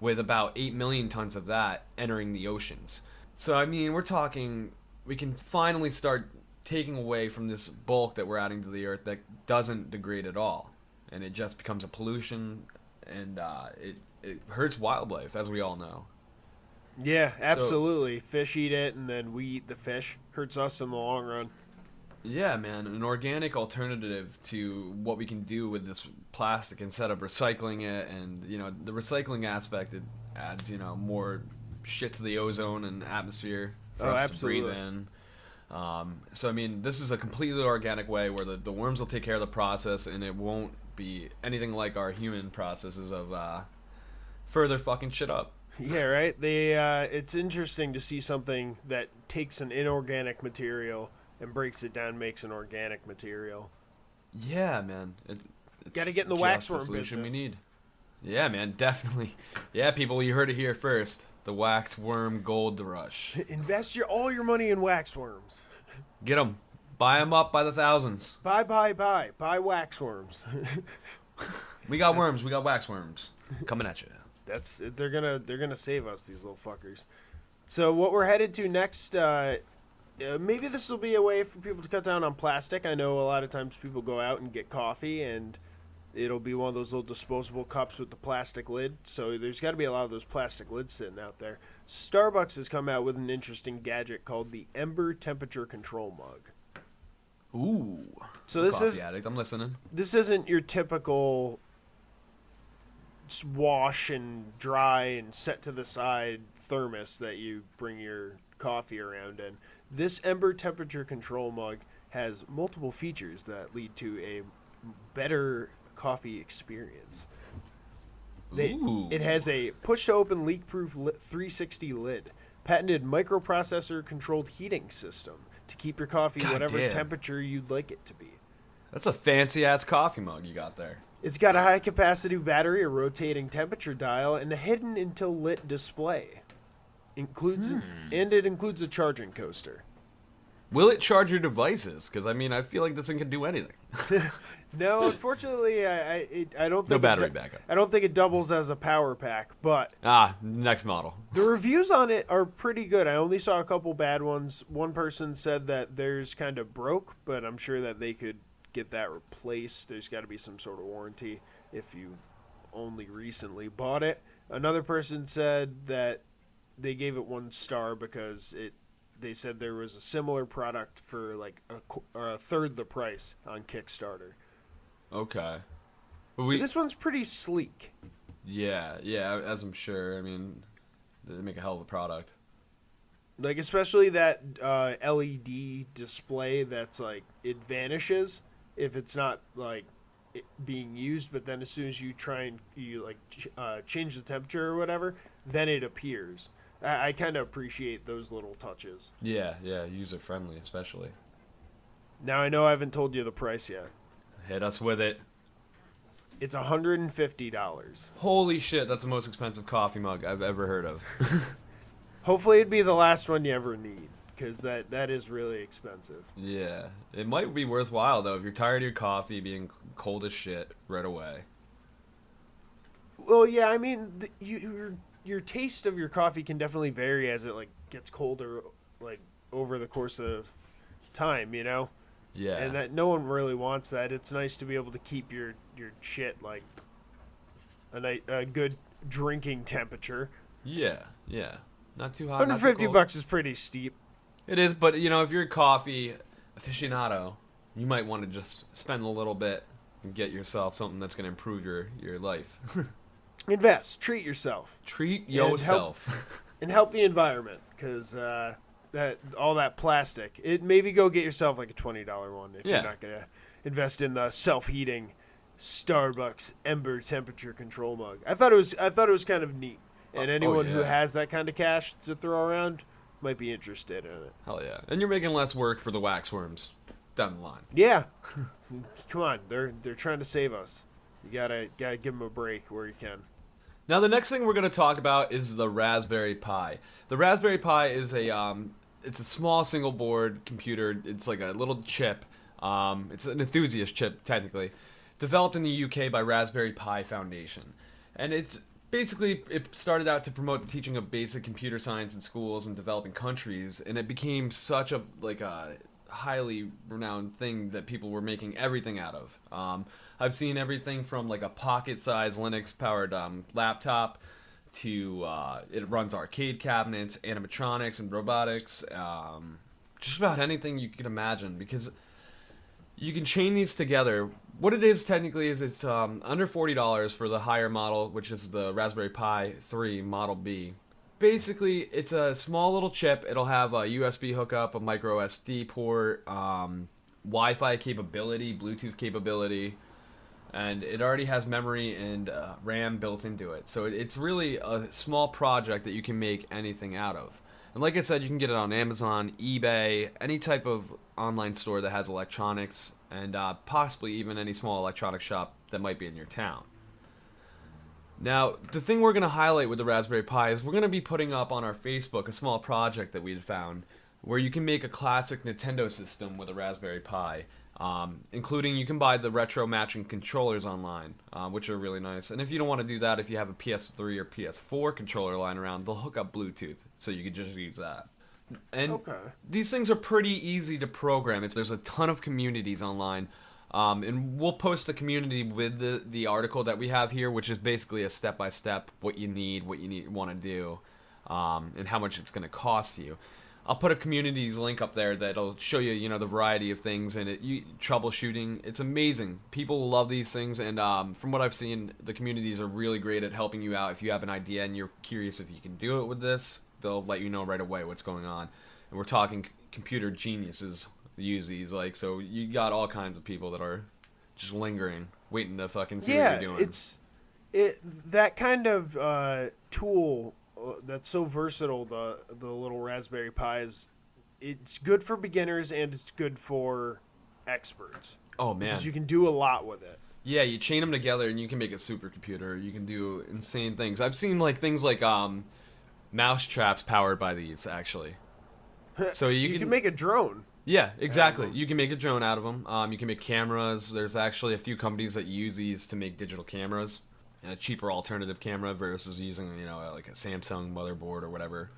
with about 8 million tons of that entering the oceans. So, I mean, we're talking, we can finally start taking away from this bulk that we're adding to the earth that doesn't degrade at all. And it just becomes a pollution, and it hurts wildlife, as we all know. Yeah, absolutely. Fish eat it, and then we eat the fish. Hurts us in the long run. Yeah, man, an organic alternative to what we can do with this plastic instead of recycling it. And, you know, the recycling aspect, it adds, you know, more shit to the ozone and atmosphere for us to breathe in. So, I mean, this is a completely organic way where the worms will take care of the process, and it won't be anything like our human processes of further fucking shit up. Yeah, right? It's interesting to see something that takes an inorganic material and breaks it down, makes an organic material. Yeah, man. It's Gotta get in the just waxworm the solution business. we need. Yeah, man, definitely. Yeah, people, you heard it here first. The waxworm gold rush. Invest all your money in waxworms. Get them. Buy them up by the thousands. Buy waxworms. We got worms. We got waxworms. Coming at you. They're gonna save us, these little fuckers. So what we're headed to next, maybe this will be a way for people to cut down on plastic. I know a lot of times people go out and get coffee, and it'll be one of those little disposable cups with the plastic lid. So there's got to be a lot of those plastic lids sitting out there. Starbucks has come out with an interesting gadget called the Ember Temperature Control Mug. Ooh. So this Coffee addict. I'm listening. This isn't your typical just wash and dry and set to the side thermos that you bring your coffee around in. This Ember Temperature Control Mug has multiple features that lead to a better coffee experience. Ooh. It has a push-to-open leak-proof 360 lid, patented microprocessor-controlled heating system to keep your coffee God whatever damn. temperature you'd like it to be. That's a fancy-ass coffee mug you got there. It's got a high-capacity battery, a rotating temperature dial, and a hidden until lit display. And it includes a charging coaster. Will it charge your devices? Because, I mean, I feel like this thing can do anything. No, unfortunately, I don't think No battery backup. I don't think it doubles as a power pack, but Next model. the reviews on it are pretty good. I only saw a couple bad ones. One person said that theirs kind of broke, but I'm sure that they could get that replaced. There's got to be some sort of warranty if you only recently bought it. Another person said that they gave it 1 star because they said there was a similar product for like a third the price on Kickstarter. Okay. But this one's pretty sleek. Yeah, as I'm sure. I mean, they make a hell of a product. Like, especially that LED display that's like, it vanishes if it's not like being used, but then as soon as you try and change the temperature or whatever, then it appears. I kind of appreciate those little touches. Yeah, user friendly especially. Now, I know I haven't told you the price yet. Hit us with it. It's $150. Holy shit, that's the most expensive coffee mug I've ever heard of. Hopefully it'd be the last one you ever need, because that is really expensive. Yeah, it might be worthwhile though if you're tired of your coffee being cold as shit right away. Well, yeah, I mean, your taste of your coffee can definitely vary as it like gets colder like over the course of time, you know? Yeah. And that no one really wants that. It's nice to be able to keep your shit like a good drinking temperature. Yeah. Not too hot. not too $150 cold. is pretty steep. It is, but you know, if you're a coffee aficionado, you might want to just spend a little bit and get yourself something that's going to improve your life. Invest, treat yourself, Treat yourself. and help the environment because that all that plastic. It maybe go get yourself like a $20 one if you're not gonna invest in the self-heating Starbucks Ember temperature control mug. I thought it was kind of neat, and anyone who has that kind of cash to throw around might be interested in it. Hell yeah. And you're making less work for the waxworms down the line. Yeah, come on, they're trying to save us. You gotta give them a break where you can. Now the next thing we're going to talk about is the Raspberry Pi. The Raspberry Pi is it's a small single board computer. It's like a little chip. It's an enthusiast chip technically, developed in the UK by Raspberry Pi Foundation, and it's basically it started out to promote the teaching of basic computer science in schools in developing countries, and it became such a highly renowned thing that people were making everything out of. I've seen everything from like a pocket-sized Linux-powered laptop to it runs arcade cabinets, animatronics, and robotics. Just about anything you can imagine because you can chain these together. What it is technically is it's under $40 for the higher model, which is the Raspberry Pi 3 Model B. Basically, it's a small little chip. It'll have a USB hookup, a micro SD port, Wi-Fi capability, Bluetooth capability, and it already has memory and RAM built into it. So it's really a small project that you can make anything out of. And like I said, you can get it on Amazon, eBay, any type of online store that has electronics, and possibly even any small electronics shop that might be in your town. Now, the thing we're going to highlight with the Raspberry Pi is we're going to be putting up on our Facebook a small project that we had found where you can make a classic Nintendo system with a Raspberry Pi, including you can buy the retro matching controllers online, which are really nice. And if you don't want to do that, if you have a PS3 or PS4 controller lying around, they'll hook up Bluetooth, so you can just use that. And these things are pretty easy to program. There's a ton of communities online. And we'll post the community with the article that we have here, which is basically a step-by-step what you want to do, and how much it's going to cost you. I'll put a communities link up there that'll show you, the variety of things and troubleshooting. It's amazing. People love these things, and from what I've seen, the communities are really great at helping you out. If you have an idea and you're curious if you can do it with this, they'll let you know right away what's going on. And we're talking computer geniuses use these, so you got all kinds of people that are just lingering, waiting to fucking see what you're doing. That kind of tool that's so versatile. The little Raspberry Pi it's good for beginners and it's good for experts. Oh man, because you can do a lot with it. Yeah, you chain them together and you can make a supercomputer. You can do insane things. I've seen things like mouse traps powered by these actually. So you can make a drone. Yeah, exactly. You can make a drone out of them. You can make cameras. There's actually a few companies that use these to make digital cameras. A cheaper alternative camera versus using, like a Samsung motherboard or whatever.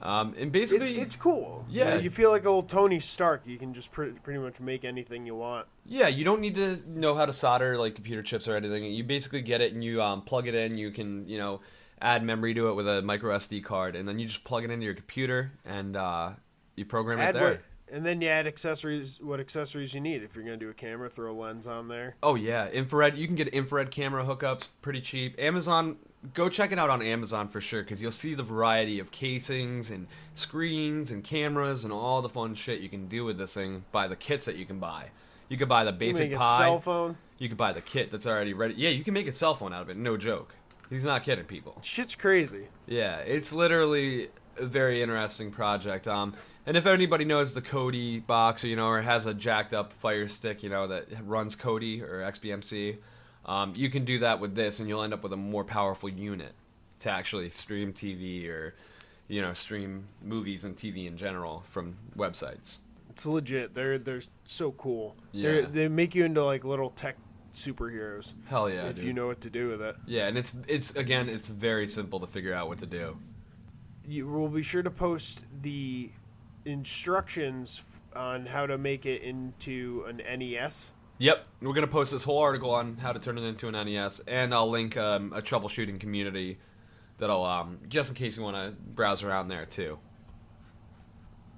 And basically... It's cool. Yeah. You feel like old Tony Stark. You can just pretty much make anything you want. Yeah, you don't need to know how to solder, computer chips or anything. You basically get it and you plug it in. You can, add memory to it with a micro SD card. And then you just plug it into your computer and you program it there. And then you add what accessories you need. If you're going to do a camera, throw a lens on there. Oh, yeah. Infrared. You can get infrared camera hookups pretty cheap. Amazon, go check it out on Amazon for sure, because you'll see the variety of casings and screens and cameras and all the fun shit you can do with this thing by the kits that you can buy. You could buy the basic make Pi. A cell phone. You could buy the kit that's already ready. Yeah, you can make a cell phone out of it. No joke. He's not kidding, people. Shit's crazy. Yeah, it's literally a very interesting project. And if anybody knows the Kodi box, or has a jacked up Fire Stick, that runs Kodi or XBMC, you can do that with this, and you'll end up with a more powerful unit to actually stream TV or, stream movies and TV in general from websites. It's legit. They're so cool. Yeah. They make you into little tech superheroes. Hell yeah, if dude. you know what to do with it. Yeah, and it's very simple to figure out what to do. we'll be sure to post the instructions on how to make it into an NES. Yep, we're gonna post this whole article on how to turn it into an NES, and I'll link a troubleshooting community that'll just in case you want to browse around there too.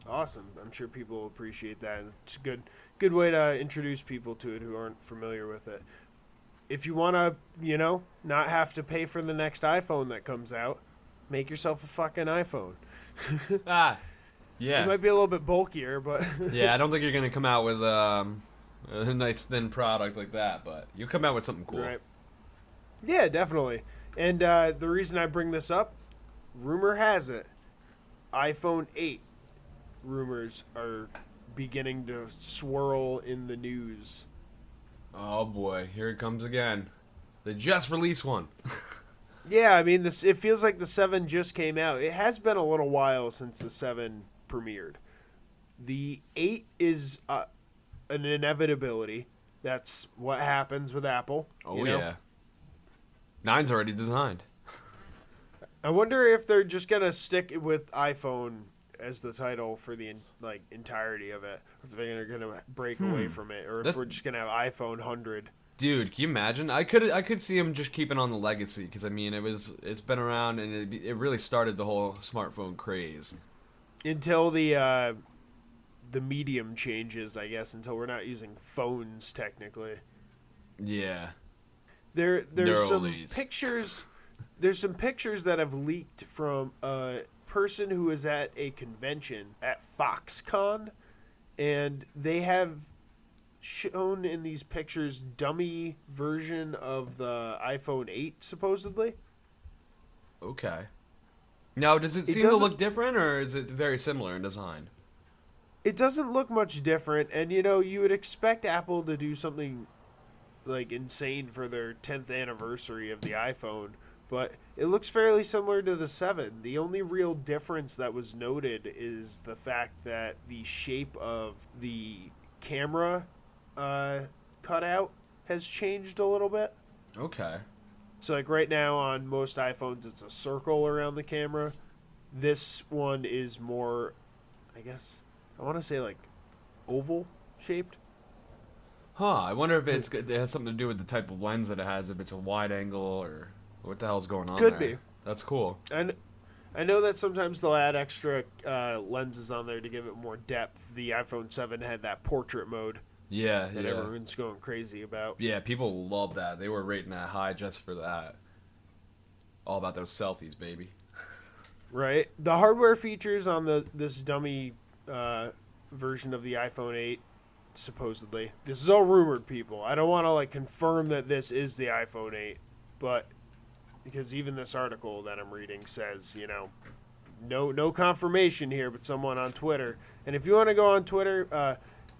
Awesome. I'm sure people will appreciate that. It's a good way to introduce people to it who aren't familiar with it. If you want to, not have to pay for the next iPhone that comes out, make yourself a fucking iPhone. Yeah. It might be a little bit bulkier, but... Yeah, I don't think you're going to come out with a nice thin product like that, but you'll come out with something cool. Right. Yeah, definitely. And the reason I bring this up, rumor has it, iPhone 8 rumors are beginning to swirl in the news. Oh boy, here it comes again. They just released one. Yeah, I mean, it feels like the 7 just came out. It has been a little while since the 7 premiered. The 8 is an inevitability. That's what happens with Apple. Oh, yeah. 9's already designed. I wonder if they're just going to stick with iPhone as the title for the entirety of it. If they're going to break away from it, or if we're just going to have iPhone 100. Dude, can you imagine? I could see them just keeping on the legacy, because I mean it's been around, and it really started the whole smartphone craze. Until the medium changes, I guess, until we're not using phones technically. Yeah. There's some pictures. There's some pictures that have leaked from a person who is at a convention at Foxconn, and they have shown in these pictures dummy version of the iPhone 8 supposedly. Okay. Now, does it seem to look different, or is it very similar in design? It doesn't look much different, and you would expect Apple to do something like insane for their 10th anniversary of the iPhone, but it looks fairly similar to the 7. The only real difference that was noted is the fact that the shape of the camera cutout has changed a little bit. Okay. So like right now on most iPhones it's a circle around the camera. This one is more, I guess, I want to say like oval shaped. Huh, I wonder if it has something to do with the type of lens that it has, if it's a wide angle or what the hell's going on Could there. be. That's cool. And I know that sometimes they'll add extra lenses on there to give it more depth. The iPhone 7 had that portrait mode. Yeah, that everyone's going crazy about. Yeah, people love that. They were rating that high just for that. All about those selfies, baby. Right. The hardware features on this dummy version of the iPhone 8, supposedly. This is all rumored, people. I don't want to confirm that this is the iPhone 8, but because even this article that I'm reading says, no confirmation here, but someone on Twitter. And if you want to go on Twitter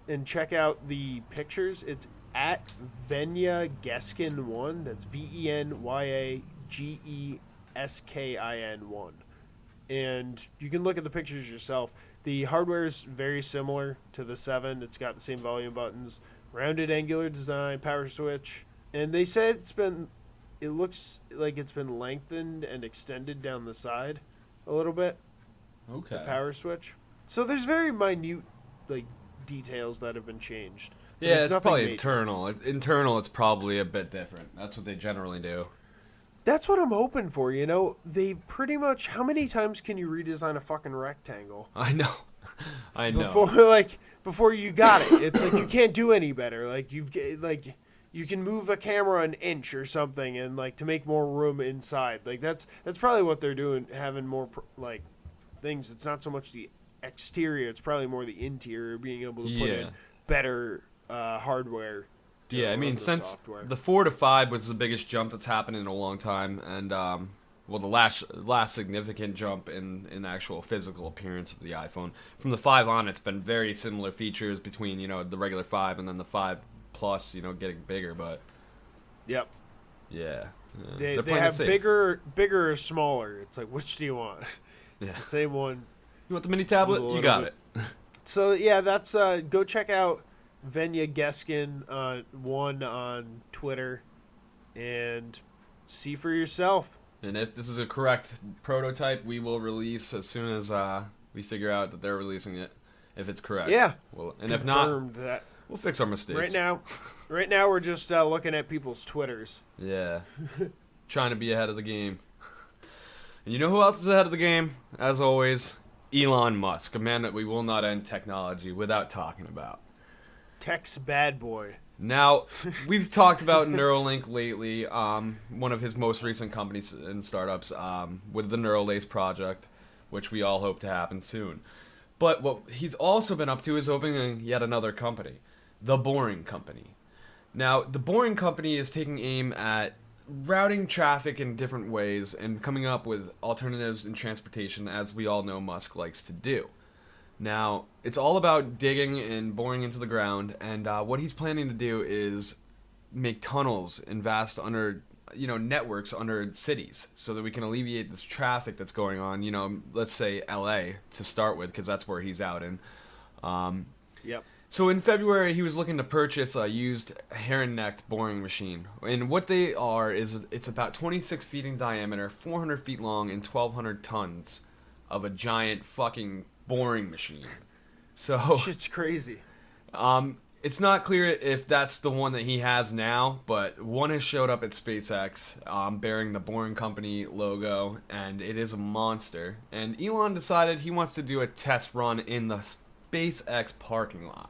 and check out the pictures, it's at Venya Geskin1. That's VenyaGeskin1. And you can look at the pictures yourself. The hardware is very similar to the 7. It's got the same volume buttons, rounded angular design, power switch. And they said it looks like it's been lengthened and extended down the side a little bit. Okay. The power switch. So there's very minute, details that have been changed. Yeah, it's probably major. Internal. Internal, it's probably a bit different. That's what they generally do. That's what I'm hoping for, They pretty much... How many times can you redesign a fucking rectangle? I know. Before you got it. It's like you can't do any better. You can move a camera an inch or something and, to make more room inside. That's probably what they're doing, having more, things. It's not so much the exterior. It's probably more the interior, being able to put in better hardware. Yeah, I mean, since software. The 4 to 5 was the biggest jump that's happened in a long time, and the last significant jump in actual physical appearance of the iPhone. From the 5 on, it's been very similar features between the regular 5 and then the 5 Plus, getting bigger, but yep, yeah, they have bigger or smaller. It's like, which do you want? Yeah. It's the same one. You want the mini tablet? You got it. So yeah, that's go check out Venya Geskin 1 on Twitter and see for yourself. And if this is a correct prototype, we will release as soon as we figure out that they're releasing it. If it's correct. Yeah. And if not, Confirmed that. we'll fix our mistakes. Right now we're just looking at people's Twitters. Yeah. Trying to be ahead of the game. And you know who else is ahead of the game? As always, Elon Musk, a man that we will not end technology without talking about. Tech's bad boy. Now, we've talked about Neuralink lately, one of his most recent companies and startups, with the Neuralace project, which we all hope to happen soon. But what he's also been up to is opening yet another company, The Boring Company. Now, The Boring Company is taking aim at routing traffic in different ways and coming up with alternatives in transportation, as we all know Musk likes to do. Now, it's all about digging and boring into the ground, and what he's planning to do is make tunnels and vast networks under cities so that we can alleviate this traffic that's going on, let's say LA to start with, because that's where he's out in. Yep. So in February, he was looking to purchase a used heron-necked boring machine. And what they are is it's about 26 feet in diameter, 400 feet long, and 1,200 tons of a giant fucking boring machine. So shit's crazy. It's not clear if that's the one that he has now, but one has showed up at SpaceX bearing the Boring Company logo, and it is a monster. And Elon decided he wants to do a test run in the SpaceX parking lot.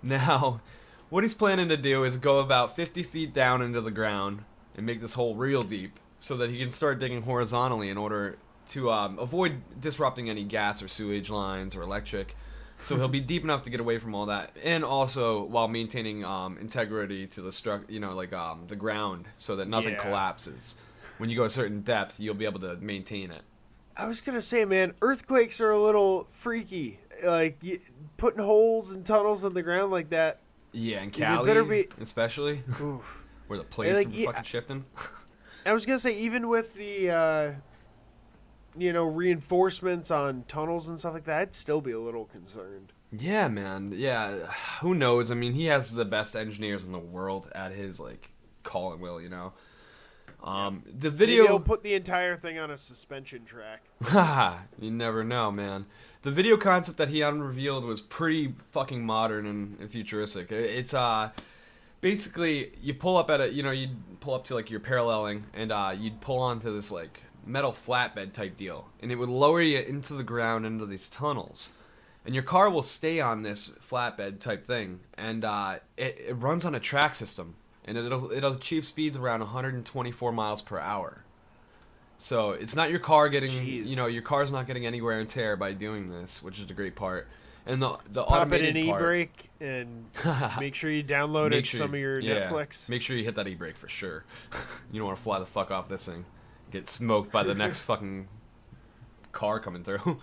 Now, what he's planning to do is go about 50 feet down into the ground and make this hole real deep so that he can start digging horizontally in order to avoid disrupting any gas or sewage lines or electric. So he'll be deep enough to get away from all that, and also while maintaining integrity to the the ground, so that nothing collapses. When you go a certain depth, you'll be able to maintain it. I was gonna say, man, earthquakes are a little freaky. Like putting holes and tunnels in the ground like that. Yeah, in Cali, especially, Oof. where the plates are fucking shifting. I was gonna say, even with the reinforcements on tunnels and stuff like that, I'd still be a little concerned. Yeah, man. Yeah, who knows? I mean, he has the best engineers in the world at his call and will. The video. Maybe he'll put the entire thing on a suspension track. Haha, you never know, man. The video concept that he unrevealed was pretty fucking modern and futuristic. It's basically you pull up at you'd pull up to your paralleling, and you'd pull onto this metal flatbed type deal, and it would lower you into the ground into these tunnels, and your car will stay on this flatbed type thing, and it runs on a track system, and it'll achieve speeds around 124 miles per hour. So it's not your car getting your car's not getting any wear and tear by doing this, which is the great part. And the automated pop in an part, e-brake and make sure you downloaded some of your Netflix. Make sure you hit that e-brake for sure. You don't want to fly the fuck off this thing. Get smoked by the next fucking car coming through.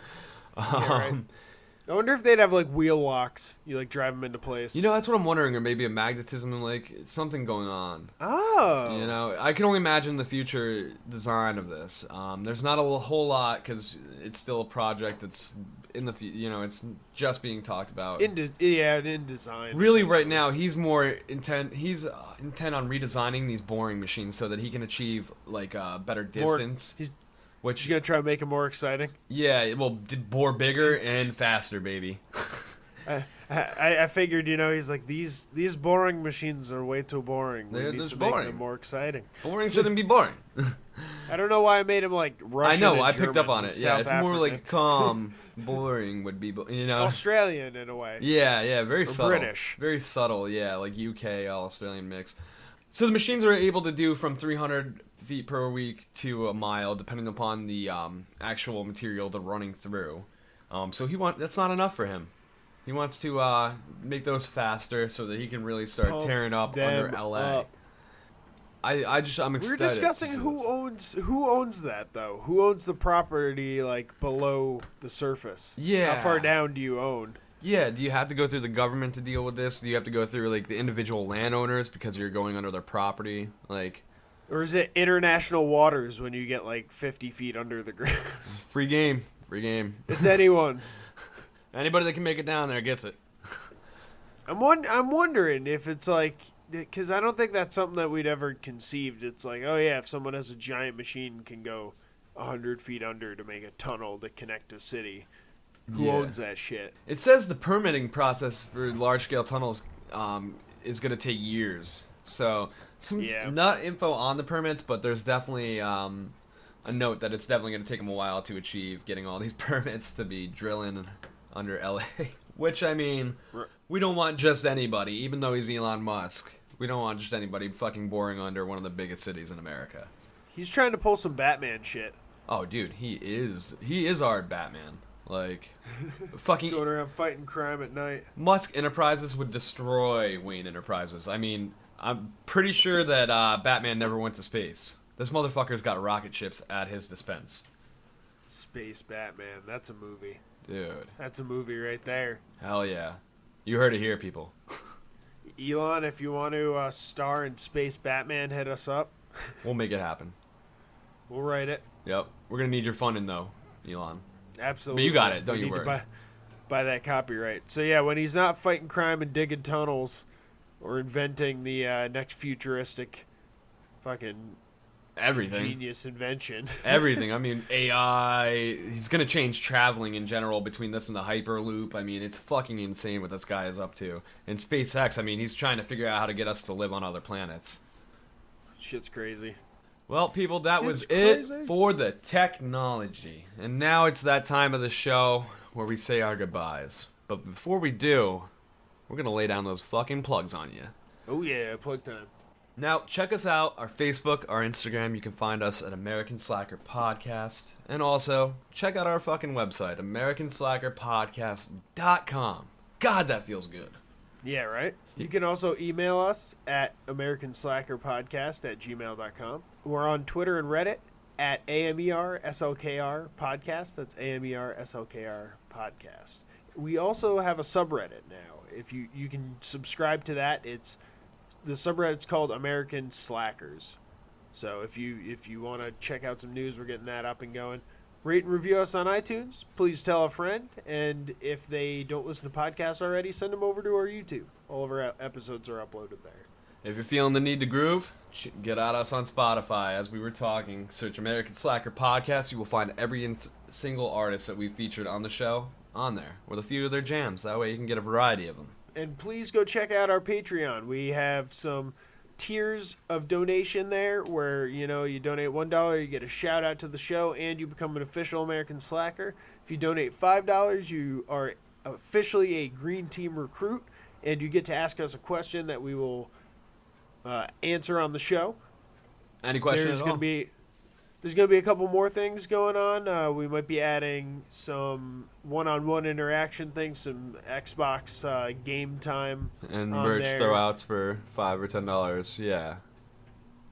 Right. I wonder if they'd have wheel locks. You drive them into place. That's what I'm wondering, or maybe a magnetism and something going on. Oh. I can only imagine the future design of this. There's not a whole lot because it's still a project that's in the it's just being talked about. In design. Really, right now he's more intent. He's intent on redesigning these boring machines so that he can achieve better distance. Which you gonna try to make it more exciting? Yeah, well, bore bigger and faster, baby. I figured, he's these boring machines are way too boring. We need to make them more exciting. Boring shouldn't be boring. I don't know why I made him Russian. I know, I and picked up on it. Yeah, it's African. more calm. Boring would be, Australian in a way. Yeah, very subtle. British. Very subtle, yeah, UK, Australian mix. So the machines are able to do from 300 feet per week to a mile, depending upon the actual material they're running through. So that's not enough for him. He wants to make those faster so that he can really start tearing up under LA. Up. I'm excited. We're discussing who owns that though. Who owns the property below the surface? Yeah. How far down do you own? Yeah, do you have to go through the government to deal with this? Do you have to go through the individual landowners because you're going under their property? Or is it international waters when you get 50 feet under the ground? Free game. It's anyone's. Anybody that can make it down there gets it. I'm wondering if it's because I don't think that's something that we'd ever conceived. It's like, oh yeah, if someone has a giant machine can go 100 feet under to make a tunnel to connect a city, who Yeah. owns that shit? It says the permitting process for large-scale tunnels is going to take years. So, not info on the permits, but there's definitely a note that it's definitely going to take them a while to achieve getting all these permits to be drilling under LA. Which, I mean, we don't want just anybody, even though he's Elon Musk. We don't want just anybody fucking boring under one of the biggest cities in America. He's trying to pull some Batman shit. Oh, dude, he is our Batman. Like, fucking Going around fighting crime at night. Musk Enterprises would destroy Wayne Enterprises. I mean, I'm pretty sure that Batman never went to space. This motherfucker's got rocket ships at his dispense. Space Batman. That's a movie. Dude. That's a movie right there. Hell yeah. You heard it here, people. Elon, if you want to star in Space Batman, hit us up. We'll make it happen. We'll write it. Yep. We're going to need your funding, though, Elon. Absolutely. But you got it. Don't We you need to worry. buy that copyright. So yeah, when he's not fighting crime and digging tunnels or inventing the next futuristic fucking Everything. genius invention. Everything. I mean, AI. He's going to change traveling in general between this and the Hyperloop. I mean, it's fucking insane what this guy is up to. And SpaceX, I mean, he's trying to figure out how to get us to live on other planets. Shit's crazy. Well, people, that was Shit's it crazy. for the technology. And now it's that time of the show where we say our goodbyes. But before we do, we're going to lay down those fucking plugs on you. Oh yeah, plug time. Now, check us out, our Facebook, our Instagram. You can find us at American Slacker Podcast. And also, check out our fucking website, AmericanSlackerPodcast.com. God, that feels good. Yeah, right? You can also email us at AmericanSlackerPodcast@gmail.com. We're on Twitter and Reddit at AMERSLKR Podcast. That's AMERSLKR Podcast. We also have a subreddit now. If you can subscribe to that, the subreddit's called American Slackers. So if you want to check out some news, we're getting that up and going. Rate and review us on iTunes. Please tell a friend. And if they don't listen to podcasts already, send them over to our YouTube. All of our episodes are uploaded there. If you're feeling the need to groove, get at us on Spotify. As we were talking, search American Slacker Podcast. You will find every single artist that we've featured on the show on there, with a few of their jams. That way you can get a variety of them. And please go check out our Patreon. We have some tiers of donation there where, you donate $1, you get a shout out to the show, and you become an official American Slacker. If you donate $5, you are officially a Green Team recruit, and you get to ask us a question that we will answer on the show. Any questions? There's going to be a couple more things going on. We might be adding some one-on-one interaction things, some Xbox game time. And on merch there. throwouts for $5 or $10. Yeah.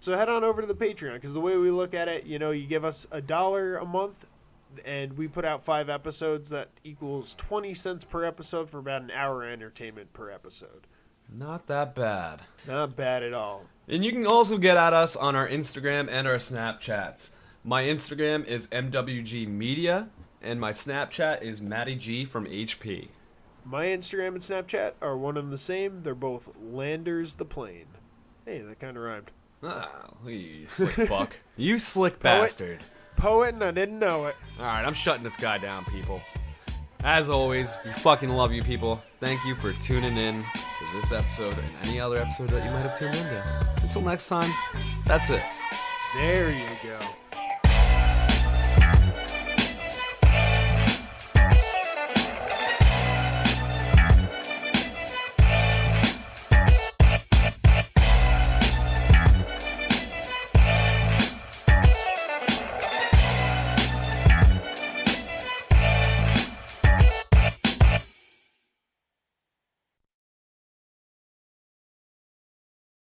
So head on over to the Patreon, because the way we look at it, you give us $1 a month, and we put out 5 episodes. That equals 20 cents per episode for about an hour of entertainment per episode. Not that bad. Not bad at all. And you can also get at us on our Instagram and our Snapchats. My Instagram is MWG Media, and my Snapchat is Matty G from HP. My Instagram and Snapchat are one and the same. They're both Landers the Plane. Hey, that kind of rhymed. Ah, you slick fuck. You slick bastard. Poet, and I didn't know it. Alright, I'm shutting this guy down, people. As always, we fucking love you, people. Thank you for tuning in to this episode and any other episode that you might have tuned into. Until next time, that's it. There you go.